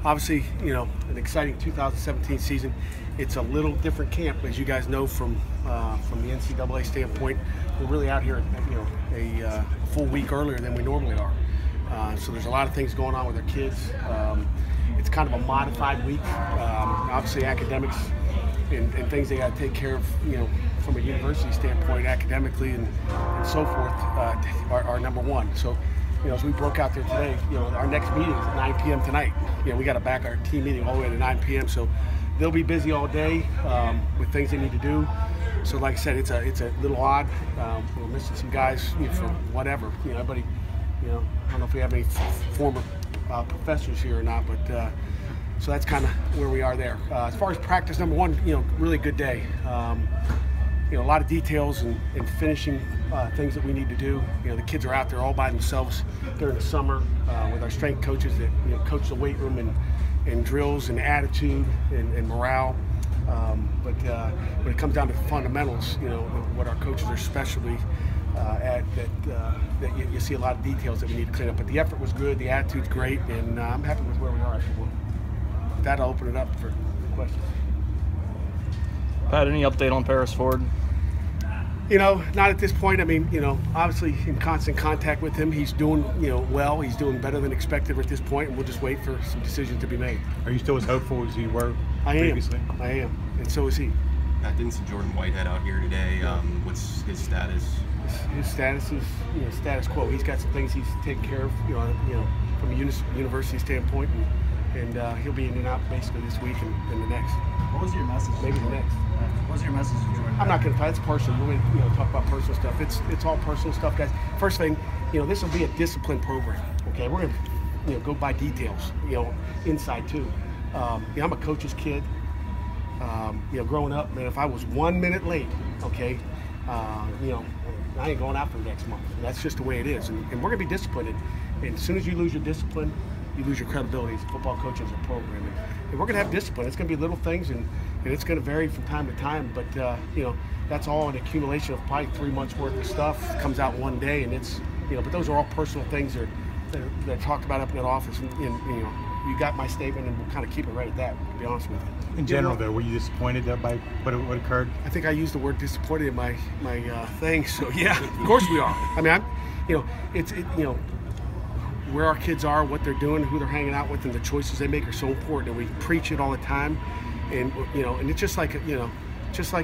obviously, an exciting 2017 season. It's a little different camp, as you guys know from the NCAA standpoint. We're really out here, a full week earlier than we normally are. So there's a lot of things going on with our kids. It's kind of a modified week. Obviously, academics and things they got to take care of, from a university standpoint, academically and so forth, are number one. So, as we broke out there today, our next meeting is at 9 p.m. tonight. We got to back our team meeting all the way to 9 p.m. So they'll be busy all day with things they need to do. So, like I said, it's a little odd. We're missing some guys for whatever. Everybody. I don't know if we have any former professors here or not, but so that's kind of where we are there. As far as practice number one, really good day. A lot of details and finishing things that we need to do. The kids are out there all by themselves during the summer with our strength coaches that coach the weight room and drills and attitude and morale. But when it comes down to the fundamentals, what our coaches are especially at, that you see a lot of details that we need to clean up. But the effort was good, the attitude's great, and I'm happy with where we are. With that, I'll open it up for questions. Pat, any update on Paris Ford? Not at this point. I mean, obviously in constant contact with him. He's doing, well. He's doing better than expected at this point, and we'll just wait for some decisions to be made. Are you still as hopeful as you were previously? I am, and so is he. I didn't see Jordan Whitehead out here today. What's his status? His status is, status quo. He's got some things he's taking care of, from a university standpoint, and he'll be in and out basically this week and the next. What was your message? Maybe the next. What was your message to Jordan? I'm not going to. It's personal. We're going to talk about personal stuff. It's all personal stuff, guys. First thing, this will be a disciplined program. Okay, we're going to go by details. Inside too. I'm a coach's kid. Growing up, man, if I was 1 minute late, okay, I ain't going out for the next month. And that's just the way it is. And we're going to be disciplined. And as soon as you lose your discipline, you lose your credibility as a football coach, as a program. And we're going to have discipline. It's going to be little things, and it's going to vary from time to time. But, that's all an accumulation of probably 3 months' worth of stuff. It comes out one day, and it's, but those are all personal things that are talked about up in that office. And you got my statement, and we'll kind of keep it right at that, to be honest with you. In general, though, were you disappointed by what occurred? I think I used the word disappointed in my thing. So yeah, of course we are. I mean, where our kids are, what they're doing, who they're hanging out with, and the choices they make are so important. And we preach it all the time. And and it's just like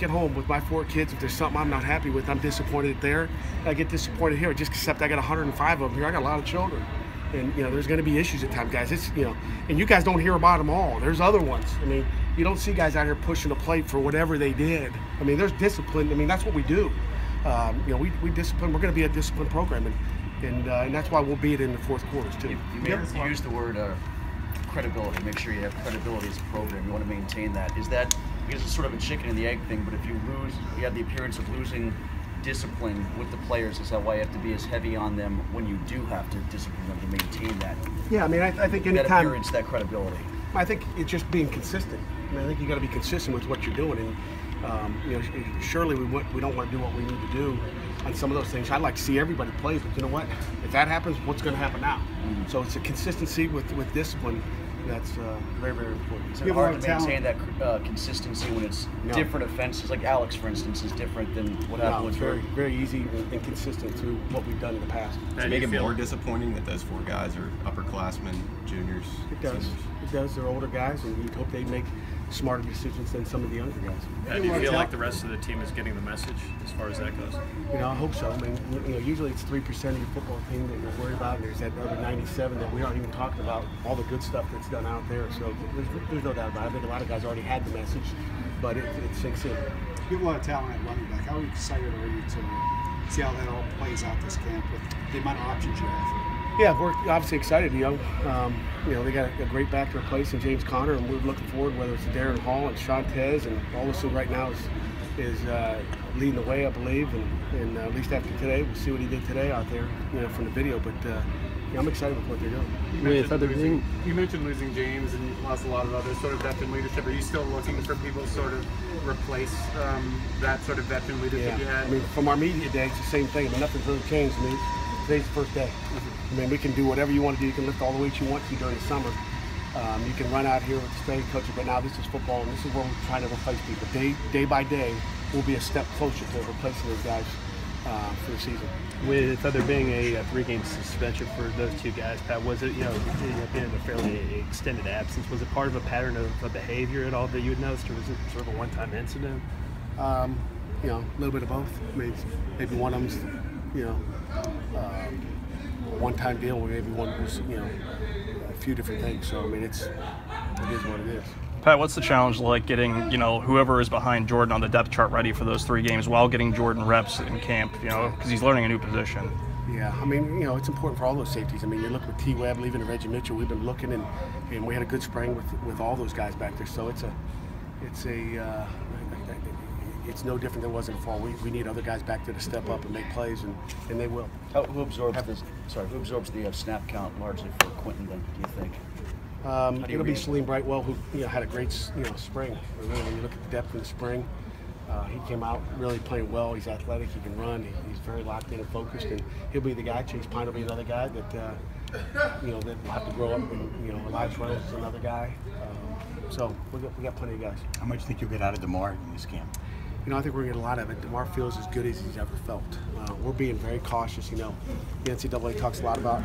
at home with my 4 kids. If there's something I'm not happy with, I'm disappointed there. I get disappointed here. Just except I got 105 of them here. I got a lot of children. And there's going to be issues at times, guys. It's and you guys don't hear about them all. There's other ones. I mean, you don't see guys out here pushing a plate for whatever they did. I mean, there's discipline. I mean, that's what we do. We discipline. We're going to be a disciplined program, and that's why we'll be it in the fourth quarters too. You used the word credibility. Make sure you have credibility as a program. You want to maintain that. Is that because it's sort of a chicken and the egg thing? But if you lose, you have the appearance of losing discipline with the players. Is that why you have to be as heavy on them when you do have to discipline them to maintain that? Yeah, I mean, I think anytime that appearance, that credibility. I think it's just being consistent. I mean, I think you got to be consistent with what you're doing, and surely we don't want to do what we need to do on some of those things. I'd like to see everybody play, but you know what? If that happens, what's going to happen now? Mm-hmm. So it's a consistency with discipline. That's very, very important. Is it hard to maintain that consistency when it's different offenses? Like Alex, for instance, is different than what happened with very, very easy and consistent through what we've done in the past. Does it make it more disappointing that those 4 guys are upperclassmen, juniors? It does. Seniors? It does. They're older guys, and we hope they make smarter decisions than some of the younger guys. Do you feel like the rest of the team is getting the message as far as that goes? I hope so. I mean, usually it's 3% of your football team that you're worried about, and there's that other 97 that we aren't even talking about all the good stuff that's done out there. So there's no doubt about it. I think a lot of guys already had the message, but it sinks in. You have a lot of talent at running back. How excited are you to see how that all plays out this camp with the amount of options you have? Yeah, we're obviously excited. They got a great back to replace in James Conner, and we're looking forward, whether it's Darren Hall and Shantez, and Olison right now is leading the way, I believe, and at least after today, we'll see what he did today out there, from the video. But I'm excited with what they're doing. You mentioned losing James, and you've lost a lot of other sort of veteran leadership. Are you still looking for people to sort of replace that sort of veteran leadership you had? I mean, from our media day, it's the same thing. I mean, nothing's really changed. I mean, today's the first day. I mean, we can do whatever you want to do. You can lift all the weights you want to during the summer. You can run out here with the strength coach, but now this is football, and this is where we're trying to replace people. Day by day, we'll be a step closer to replacing those guys for the season. With there being a 3-game suspension for those two guys, Pat, was it, being a fairly extended absence, was it part of a pattern of behavior at all that you had noticed, or was it sort of a one-time incident? A little bit of both. I mean, maybe one of them's, a one-time deal, or maybe one was, a few different things. So I mean, it is what it is. Pat, what's the challenge like getting, whoever is behind Jordan on the depth chart ready for those 3 games while getting Jordan reps in camp, because he's learning a new position? Yeah, I mean, it's important for all those safeties. I mean, you look with T-Webb leaving and Reggie Mitchell, we've been looking, and we had a good spring with all those guys back there. So it's no different than it was in the fall. We need other guys back there to step up and make plays, and they will. Who absorbs the snap count largely for Quentin then, do you think? It'll be Salim Brightwell, who had a great spring. Really, when you look at the depth in the spring, he came out really playing well. He's athletic, he can run, he's very locked in and focused, and he'll be the guy. Chase Pine will be another guy that that will have to grow up, and Elijah Rose is another guy. So we got plenty of guys. How much do you think you'll get out of DeMar in this camp? I think we're going to get a lot of it. DeMar feels as good as he's ever felt. We're being very cautious. The NCAA talks a lot about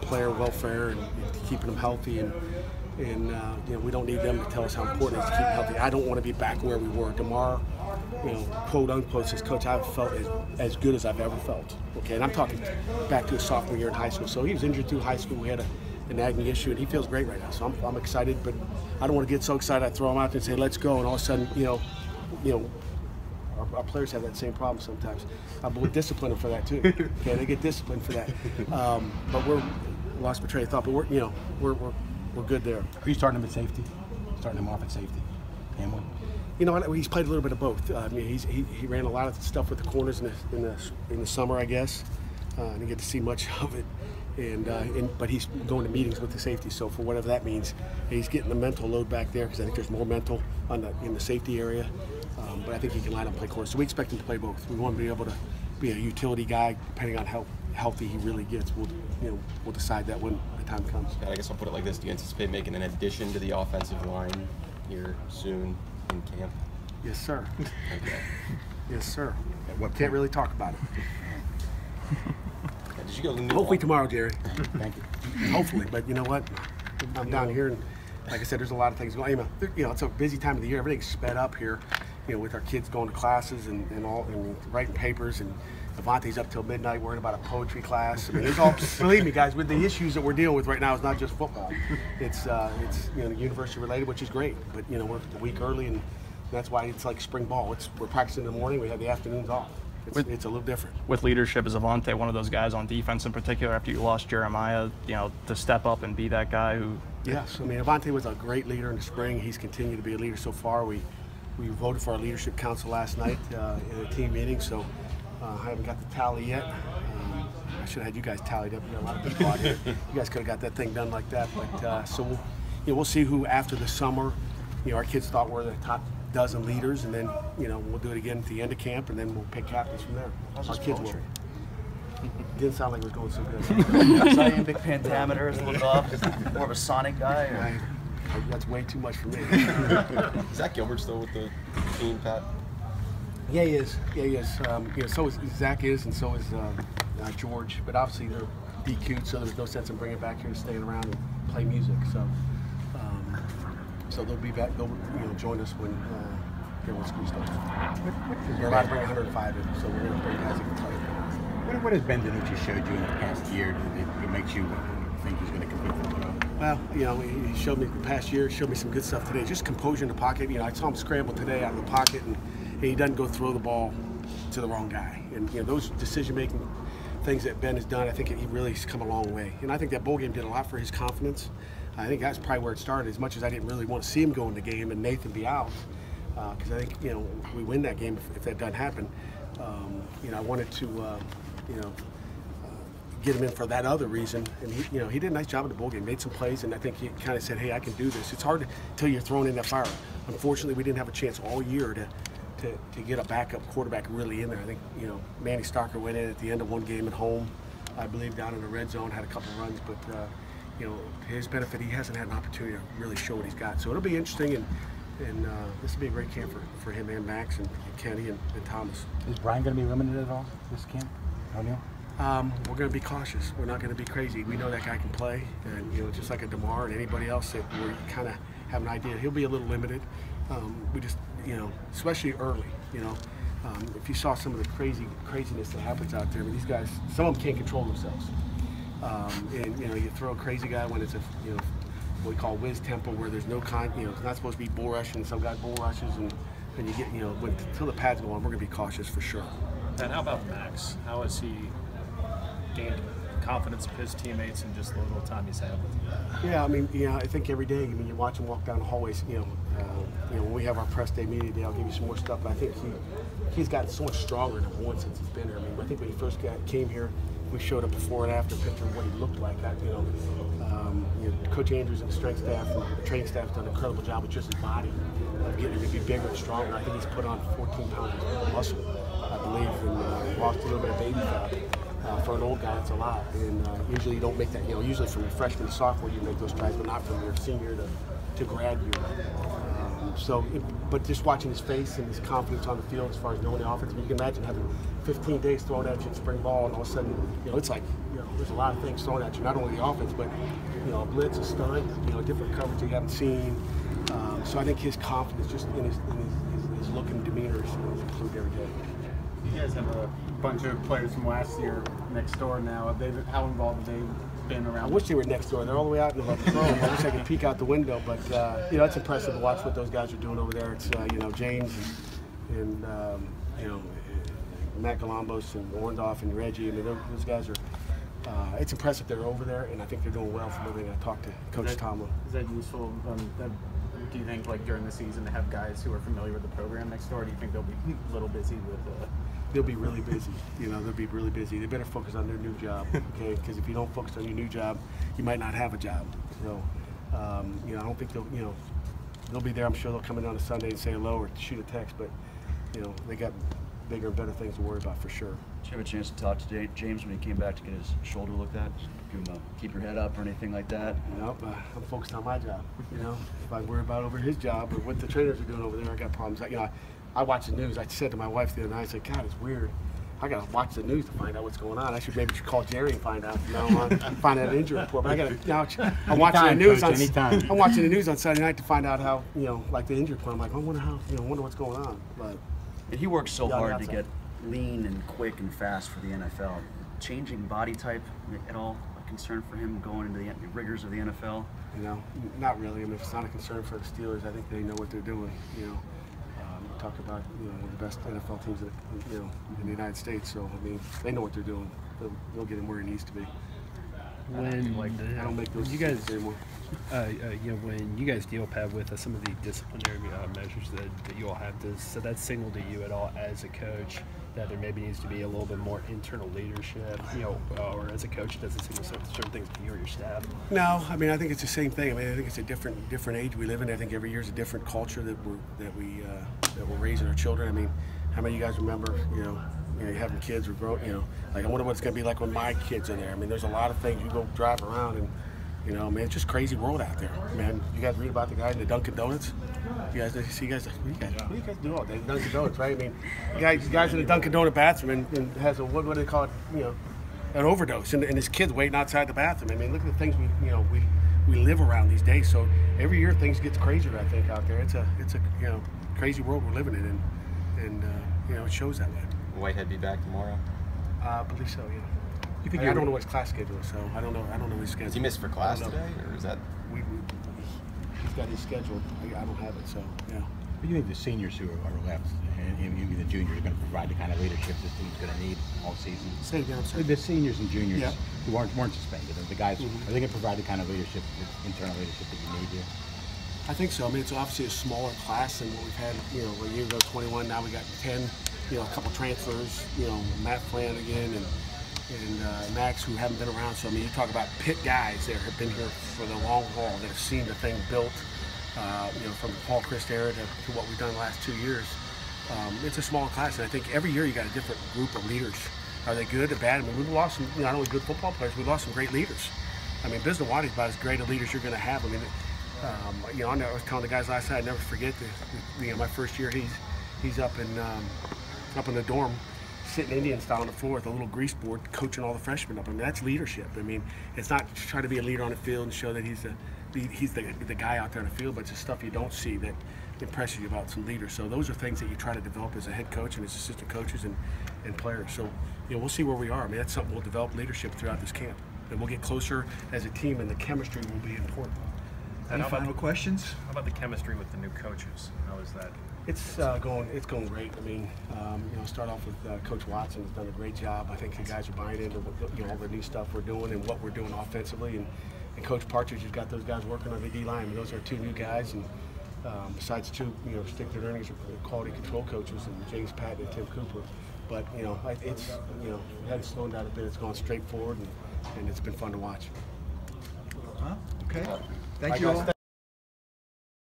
player welfare and keeping them healthy, and we don't need them to tell us how important it is to keep them healthy. I don't want to be back where we were. DeMar, quote unquote, says, "Coach, I've felt as good as I've ever felt." Okay, and I'm talking back to his sophomore year in high school. So he was injured through high school. We had a nagging issue, and he feels great right now. So I'm excited, but I don't want to get so excited I throw him out there and say, "Let's go," and all of a sudden, our players have that same problem sometimes. But we discipline them for that too. Okay, they get disciplined for that. But we're lost my train of thought. But we're good there. Are you starting him at safety? Starting him off at safety? Hamlin? He's played a little bit of both. He ran a lot of stuff with the corners in the summer, I guess. I didn't get to see much of it. But he's going to meetings with the safety, so for whatever that means, he's getting the mental load back there, because I think there's more mental in the safety area. But I think he can line up and play corner. So we expect him to play both. We want him to be able to be a utility guy, depending on how healthy he really gets. We'll decide that when the time comes. I guess I'll put it like this: do you anticipate making an addition to the offensive line here soon in camp? Yes, sir. Okay. Yes, sir. Can't really talk about it. Did you go to Hopefully tomorrow, Jerry. Thank you. Hopefully, but you know what? I'm down here, and like I said, there's a lot of things going on. It's a busy time of the year. Everything's sped up here, with our kids going to classes and writing papers, and Avante's up till midnight worrying about a poetry class. I mean, there's all, believe me, guys, with the issues that we're dealing with right now, it's not just football. It's university related, which is great, but we're a week early, and that's why it's like spring ball. We're practicing in the morning, we have the afternoons off. It's a little different. With leadership, is Avante one of those guys on defense in particular, after you lost Jeremiah, to step up and be that guy who... Yes, I mean, Avante was a great leader in the spring. He's continued to be a leader so far. We voted for our leadership council last night in a team meeting, so I haven't got the tally yet. I should have had you guys tallied up. A lot of people out here. You guys could have got that thing done like that. But so we'll see who after the summer, our kids thought were the top dozen leaders, and then we'll do it again at the end of camp, and then we'll pick captains from there. Our kids will. Didn't sound like it was going so good. Saw you in big pentameters, look off. More of a Sonic guy? Or? That's way too much for me. Is Zach Gilbert still with the team, Pat? Yeah, he is. Yeah, he is. So is Zach and so is George. But obviously they're DQ'd, so there's no sense in bringing back here and staying around and play music. So they'll be back. They'll join us when school starts. We're about to bring 105 in, so we're going to bring guys that can play. What has Ben DiNucci showed you in the past year that makes you think he's going to compete for the club? Well, he showed me the past year, showed me some good stuff today. Just composure in the pocket. I saw him scramble today out of the pocket, and he doesn't go throw the ball to the wrong guy. And those decision-making things that Ben has done, I think he really has come a long way. And I think that bowl game did a lot for his confidence. I think that's probably where it started. As much as I didn't really want to see him go in the game and Nathan be out, because I think we win that game if that doesn't happen. I wanted to get him in for that other reason, and he did a nice job in the bowl game, made some plays, and I think he kind of said, hey, I can do this. It's hard until you're thrown in that fire. Unfortunately, we didn't have a chance all year to get a backup quarterback really in there. I think Manny Starker went in at the end of one game at home, I believe, down in the red zone, had a couple runs, but you know, to his benefit, he hasn't had an opportunity to really show what he's got. So it'll be interesting, and this will be a great camp for him and Max and Kenny and Thomas. Is Brian going to be limited at all this camp, O'Neal? We're going to be cautious. We're not going to be crazy. We know that guy can play, and you know, just like a DeMar and anybody else that we kind of have an idea. He'll be a little limited. We just, you know, especially early, you know. If you saw some of the craziness that happens out there, I mean, these guys, some of them can't control themselves. And you know, you throw a crazy guy when it's a, you know, what we call whiz tempo, where there's no you know, it's not supposed to be bull rushing. Some guy bull rushes, and you get, you know, until the pads go on, we're going to be cautious for sure. And how about Max? How has he gained confidence of his teammates and just the little time he's had with them? Yeah, I mean, you know, I think every day, I mean, you watch him walk down the hallways, you know, when we have our press day, media day, I'll give you some more stuff, but I think he's gotten so much stronger, number one, since he's been here. I mean, I think when he first came here, we showed a before and after picture of what he looked like. You know, Coach Andrews and the strength staff and the training staff have done an incredible job with just his body of getting him to be bigger and stronger. I think he's put on 14 pounds of muscle, I believe, and lost a little bit of baby fat. For an old guy, that's a lot, and usually you don't make that. You know, usually from your freshman to sophomore, you make those strides, but not from your senior to grad year. But just watching his face and his confidence on the field as far as knowing the offense, I mean, you can imagine having 15 days thrown at you in spring ball, and all of a sudden, you know, it's like, you know, there's a lot of things thrown at you, not only the offense, but, you know, a blitz, a stunt, you know, different coverage you haven't seen. So I think his confidence just in his look and demeanor is improved every day. You guys have a bunch of players from last year next door now. How involved have they been around? I wish they were next door. They're all the way out in the throne. I wish I could peek out the window, but you know, it's impressive to watch what those guys are doing over there. It's you know, James and you know, Matt Galambos and Orndorff and Reggie. I mean, those guys are. It's impressive they're over there, and I think they're doing well from everything I talked to Coach Tomlin. Is that useful? Do you think, like, during the season to have guys who are familiar with the program next door? Or do you think they'll be a little busy with? They'll be really busy. You know, they'll be really busy. They better focus on their new job, okay? Because if you don't focus on your new job, you might not have a job. So, you know, I don't think they'll be there. I'm sure they'll come in on a Sunday and say hello or shoot a text, but you know, they got bigger and better things to worry about for sure. Did you have a chance to talk to James when he came back to get his shoulder looked at? Give him keep your head up or anything like that? Nope, I'm focused on my job. You know, if I worry about over his job or what the trainers are doing over there, I got problems. You know, I watch the news. I said to my wife the other night, I said, God, it's weird. I got to watch the news to find out what's going on. I should maybe call Jerry and find out from now on, find out an injury report. But I got to, you know, I'm watching the news I'm watching the news on Saturday night to find out how, you know, like the injury report. I'm like, I wonder how, you know, wonder what's going on. But he works so hard to get lean and quick and fast for the NFL. Changing body type at all a concern for him going into the rigors of the NFL? You know, not really. I mean, if it's not a concern for the Steelers, I think they know what they're doing. You know, talk about, you know, the best NFL teams in the United States. So I mean, they know what they're doing. They'll get him where he needs to be. I don't make those decisions anymore. You know, when you guys deal, Pat, with some of the disciplinary measures that you all have, does that signal to you at all as a coach that there maybe needs to be a little bit more internal leadership, you know, or as a coach, does it signal certain things to you or your staff? No, I mean, I think it's the same thing. I mean, I think it's a different age we live in. I think every year is a different culture that we're raising our children. I mean, how many of you guys remember, you know, having kids or grow, you know, like I wonder what it's going to be like when my kids are there. I mean, there's a lot of things. You go drive around and, you know, man, it's just crazy world out there. Man, you guys read about the guy in the Dunkin' Donuts? You guys see guys, what do you guys do all day? Dunkin' Donuts, right? I mean, guys in the Dunkin' Donut bathroom and has a, what do they call it, you know, an overdose, and his kids waiting outside the bathroom. I mean, look at the things we live around these days. So every year things gets crazier, I think, out there. It's a you know, crazy world we're living in, and you know, it shows that way. Whitehead be back tomorrow? I believe so, yeah. You think I don't know what his class schedule is, so I don't know his schedule. Did he miss for class today, or is that? He's got his schedule. I don't have it, so yeah. What do you think the seniors who are left and even the juniors are going to provide the kind of leadership this team's going to need all season? Say again, sir. The seniors and juniors who weren't suspended, the guys, are they going to provide the kind of leadership, internal leadership that you need here? I think so. I mean, it's obviously a smaller class than what we've had. You know, a year ago, 21. Now we got 10. You know, a couple transfers. You know, Matt Flanagan and Max, who haven't been around. So I mean, you talk about Pitt guys that have been here for the long haul, that have seen the thing built. You know, from the Paul Christ era to what we've done the last 2 years. It's a small class, and I think every year you got a different group of leaders. Are they good or bad? I mean, we've lost some, you know, not only good football players, we've lost some great leaders. I mean, Bisnawadi is about as great a leader as you're going to have. I mean, you know, I was telling the guys last night, I never forget this. You know, my first year, he's up in the dorm, sitting Indian style on the floor with a little grease board, coaching all the freshmen up. I mean, that's leadership. I mean, it's not trying to be a leader on the field and show that he's the guy out there on the field, but it's the stuff you don't see that impresses you about some leaders. So those are things that you try to develop as a head coach and as assistant coaches and players. So, you know, we'll see where we are. I mean, that's something we'll develop leadership throughout this camp. And we'll get closer as a team, and the chemistry will be important. Any final questions? How about the chemistry with the new coaches? How is that? It's going great. I mean, you know, start off with Coach Watson has done a great job. I think the guys are buying into you know all the new stuff we're doing and what we're doing offensively. And Coach Partridge has got those guys working on the D line. I mean, those are two new guys, and besides two, you know, stick-to earnings quality control coaches, and James Patton and Tim Cooper. But you know, it's you know, it hasn't slowed down a bit. It's gone straight forward, and it's been fun to watch. Okay. Thank you all.